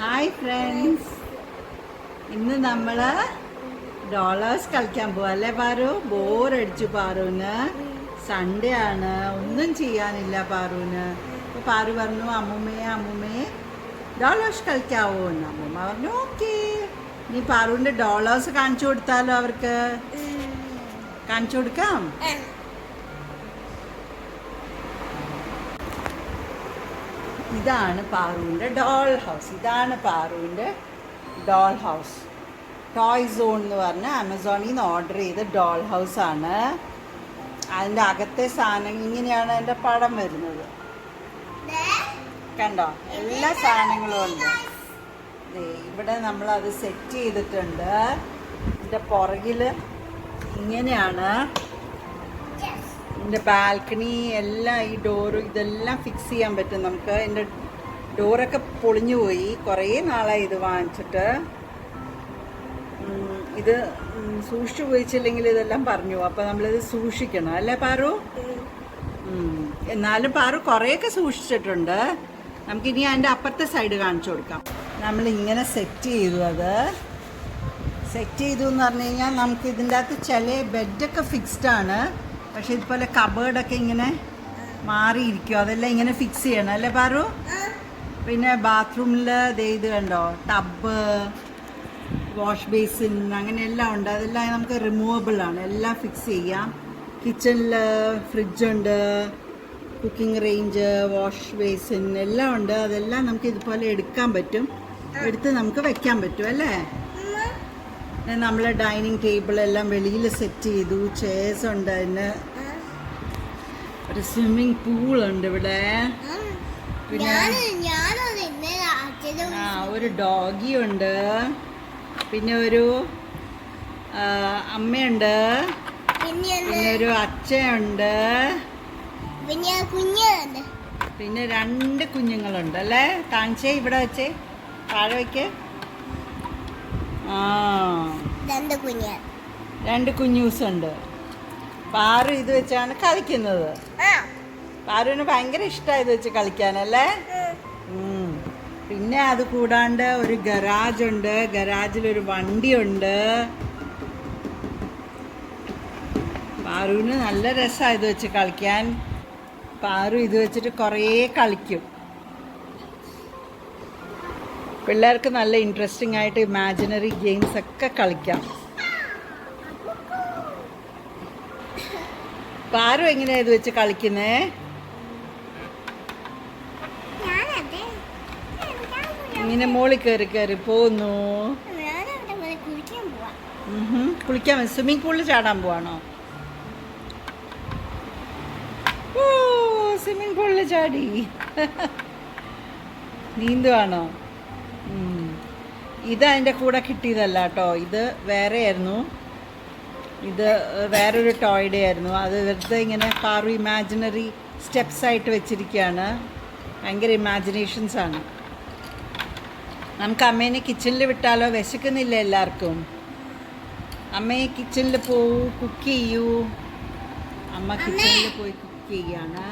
Hi friends, ഇന്ന് നമ്മൾ dollars കളിക്കാൻ പോവാ അല്ലേ പാറു? ബോറടിച്ചു പാറുവിന്. സൺഡേ ആണ്, ഒന്നും ചെയ്യാനില്ല പാറുവിന്. അപ്പോൾ പാറു പറഞ്ഞു അമ്മൂമ്മേ ഡോളേഴ്സ് കളിക്കാവോ എന്ന്. അമ്മൂമ്മ പറഞ്ഞു ഓക്കെ. നീ പാറുവിൻ്റെ ഡോളേഴ്സ് കാണിച്ചു കൊടുത്താലോ? അവർക്ക് കാണിച്ചു കൊടുക്കാം. ഇതാണ് പാറുവിൻ്റെ ഡോൾ ഹൗസ്. ടോയ് സോൺ എന്ന് പറഞ്ഞ ആമസോണിൽ നിന്ന് ഓർഡർ ചെയ്ത ഡോൾ ഹൗസാണ്. അതിൻ്റെ അകത്തെ സാധനം ഇങ്ങനെയാണ് അതിൻ്റെ പടം വരുന്നത്. കണ്ടോ, എല്ലാ സാധനങ്ങളും ഉണ്ട്. ഇവിടെ നമ്മളത് സെറ്റ് ചെയ്തിട്ടുണ്ട്. ഇതിൻ്റെ പുറകിൽ ഇങ്ങനെയാണ്. ഇതിൻ്റെ ബാൽക്കണി എല്ലാം, ഈ ഡോറ് ഇതെല്ലാം ഫിക്സ് ചെയ്യാൻ പറ്റും നമുക്ക്. ഇതിൻ്റെ ഡോറൊക്കെ പൊളിഞ്ഞു പോയി, കുറേ നാളായി ഇത് വാങ്ങിച്ചിട്ട്. ഇത് സൂക്ഷിച്ചു ഉപയോഗിച്ചില്ലെങ്കിൽ ഇതെല്ലാം പറഞ്ഞു. അപ്പോൾ നമ്മളിത് സൂക്ഷിക്കണം അല്ലേ പാറു? എന്നാലും പാറു കുറേയൊക്കെ സൂക്ഷിച്ചിട്ടുണ്ട്. നമുക്കിനി അതിൻ്റെ അപ്പുറത്തെ സൈഡ് കാണിച്ചു കൊടുക്കാം. നമ്മളിങ്ങനെ സെറ്റ് ചെയ്തു. അത് സെറ്റ് ചെയ്തു എന്ന് പറഞ്ഞു കഴിഞ്ഞാൽ നമുക്ക് ഇതിൻ്റെ അകത്ത് ചില ബെഡൊക്കെ ഫിക്സ്ഡാണ്. പക്ഷെ ഇതുപോലെ കബേർഡൊക്കെ ഇങ്ങനെ മാറിയിരിക്കും. അതെല്ലാം ഇങ്ങനെ ഫിക്സ് ചെയ്യണം അല്ലേ പാറു? പിന്നെ ബാത്റൂമിൽ ഇത് കണ്ടോ, ടബ്, വാഷ് ബേസിൻ, അങ്ങനെ എല്ലാം ഉണ്ട്. അതെല്ലാം നമുക്ക് റിമൂവബിൾ ആണ്, എല്ലാം ഫിക്സ് ചെയ്യാം. കിച്ചണിൽ ഫ്രിഡ്ജുണ്ട്, കുക്കിംഗ് റേഞ്ച്, വാഷ് ബേസിൻ എല്ലാം ഉണ്ട്. അതെല്ലാം നമുക്ക് ഇതുപോലെ എടുക്കാൻ പറ്റും, എടുത്ത് നമുക്ക് വെക്കാൻ പറ്റും അല്ലേ? നമ്മൾ ഡൈനിങ് ടേബിൾ എല്ലാം വെളിയിൽ സെറ്റ് ചെയ്തു. ചെയർസ് ഉണ്ട്, അതിന് ഒരു സ്വിമ്മിങ് പൂളുണ്ട് ഇവിടെ. പിന്നെ ഒരു ഡോഗി ഉണ്ട്. പിന്നെ ഒരു അമ്മയുണ്ട്. പിന്നെ ഒരു അച്ഛനുണ്ട്. പിന്നെ 2 കുഞ്ഞുങ്ങളുണ്ട് അല്ലേ? കാണിച്ചേ, ഇവിടെ വെച്ചേ, താഴെ വയ്ക്ക്. രണ്ട് കുഞ്ഞൂസുണ്ട്. പാറു ഇത് വെച്ചാണ് കളിക്കുന്നത്. പാറുവിന് ഭയങ്കര ഇഷ്ടമാണ് ഇത് വെച്ച് കളിക്കാനല്ലേ? പിന്നെ അത് കൂടാണ്ട് ഒരു ഗരാജ് ഉണ്ട്. ഗരാജിലൊരു വണ്ടിയുണ്ട്. പാറുവിന് നല്ല രസമാണ് ഇത് വെച്ച് കളിക്കാൻ. പാറു ഇത് വെച്ചിട്ട് കുറേ കളിക്കും. പിള്ളേർക്ക് നല്ല ഇൻട്രസ്റ്റിംഗ് ആയിട്ട് ഇമാജിനറി ഗെയിംസ് ഒക്കെ കളിക്കാം. പാറു എങ്ങനെയാ ഇത് വെച്ച് കളിക്കുന്നേ? ഇങ്ങനെ മോളിൽ കയറി പോകുന്നു. കുളിക്കാൻ സ്വിമ്മിങ് പൂളിൽ ചാടാൻ പോവാണോ? ഓ, സ്വിമ്മിങ് പൂളിൽ ചാടി നീന്തുവാണോ? ഇത് അതിൻ്റെ കൂടെ കിട്ടിയതല്ല കേട്ടോ, ഇത് വേറെ ആയിരുന്നു. ഇത് വേറൊരു ടോയ്ഡേ ആയിരുന്നു. അത് വെറുതെ ഇങ്ങനെ പാറു ഇമാജിനറി സ്റ്റെപ്സ് ആയിട്ട് വെച്ചിരിക്കുകയാണ്. ഭയങ്കര ഇമാജിനേഷൻസാണ്. നമുക്ക് അമ്മേനെ കിച്ചണിൽ വിട്ടാലോ? വിശക്കുന്നില്ല എല്ലാവർക്കും. അമ്മയെ കിച്ചണിൽ പോവൂ, കുക്ക് ചെയ്യൂ. അമ്മ കിച്ചണിൽ പോയി കുക്ക് ചെയ്യാണ്.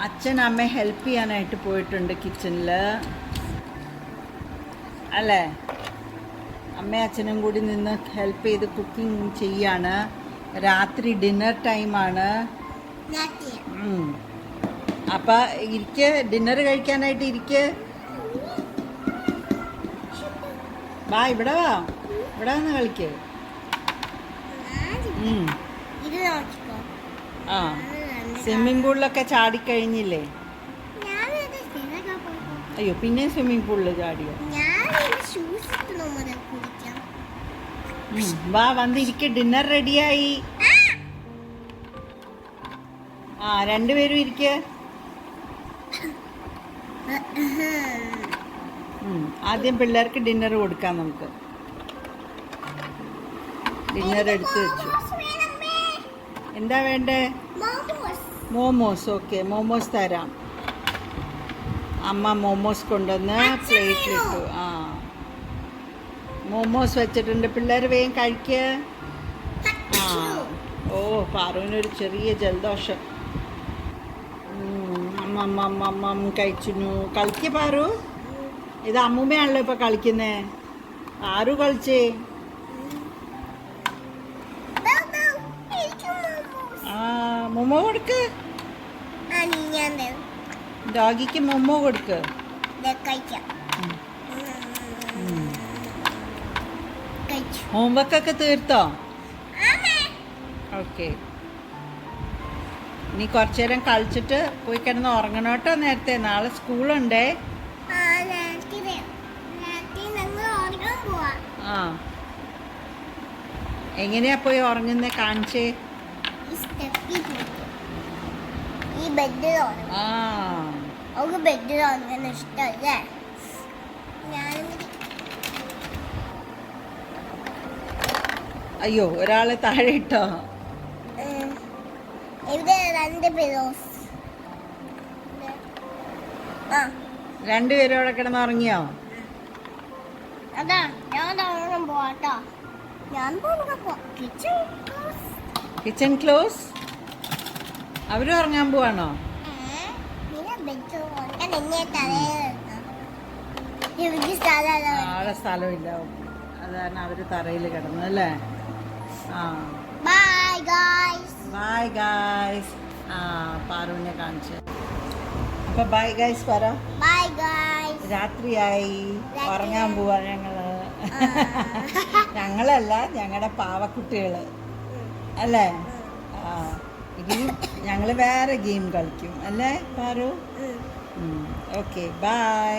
അച്ഛൻ അമ്മയെ ഹെൽപ്പ് ചെയ്യാനായിട്ട് പോയിട്ടുണ്ട് കിച്ചണിൽ അല്ലേ? അമ്മയും അച്ഛനും കൂടി നിന്ന് ഹെൽപ്പ് ചെയ്ത് കുക്കിംഗ് ചെയ്യാണ്. രാത്രി ഡിന്നർ ടൈമാണ്. അപ്പം ഇരിക്ക്, ഡിന്നർ കഴിക്കാനായിട്ട് ഇരിക്ക്. ഇവിടെ വന്ന് കളിക്ക്. ആ, സ്വിമ്മിംഗ് പൂളിലൊക്കെ ചാടിക്കഴിഞ്ഞില്ലേ? അയ്യോ, പിന്നെ സ്വിമ്മിംഗ് പൂളിൽ ചാടിയോ? വന്നിരിക്കെ, ഡിന്നർ റെഡിയായി. ആ, 2 പേരും ഇരിക്ക. ആദ്യം പിള്ളേർക്ക് ഡിന്നർ കൊടുക്കാം നമുക്ക്. ഡിന്നർ എടുത്ത് വെച്ചു. എന്താ വേണ്ടേ? മോമോസ്. ഓക്കെ, മോമോസ് തരാം. അമ്മ മോമോസ് കൊണ്ടുവന്ന് പ്ലേറ്റിലിട്ടു. ആ, മോമോസ് വെച്ചിട്ടുണ്ട്. പിള്ളേർ വേഗം കഴിക്കുക. ആ, ഓ, പാറുവിനൊരു ചെറിയ ജലദോഷം. അമ്മ കഴിച്ചു. കളിക്ക് പാറു. ഇത് അമ്മൂമ്മയാണല്ലോ ഇപ്പൊ കളിക്കുന്നേ. ആരു കളിച്ചേ? ആ മൊമ്മോ കൊടുക്ക്. ഡോഗിക്ക് മൊമ്മോ കൊടുക്ക്. ഹോംവർക്ക് ഒക്കെ തീർത്തോ? ഓക്കെ. ഇനി കുറച്ചു നേരം കളിച്ചിട്ട് പോയി കിടന്ന് ഉറങ്ങണം കേട്ടോ. നേരത്തെ നാളെ സ്കൂളുണ്ടേ. ആ എങ്ങനെയാ പോയി ഉറങ്ങുന്നേ? കാണിച്ചേ. അയ്യോ ഒരാളെ താഴെ ഇട്ടോ? രണ്ടുപേരും അവിടെ കിടന്ന് ഉറങ്ങിയോ? Kitchen close. അവരും ഉറങ്ങാൻ പോവാണോ? ആളെ സ്ഥലമില്ല, അതാണ് അവര് തറയിൽ കിടന്നത് അല്ലേ? Bye guys. പാറുവിനെ കാണിച്ചു. അപ്പൊ ബൈ ഗായ്സ് പറ. രാത്രിയായി, ഉറങ്ങാൻ പോവാ ഞങ്ങള്. ഞങ്ങളല്ല, ഞങ്ങളുടെ പാവക്കുട്ടികള് അല്ലേ? ഇനി ഞങ്ങള് വേറെ ഗെയിം കളിക്കും അല്ലേ പാറു? Okay bye.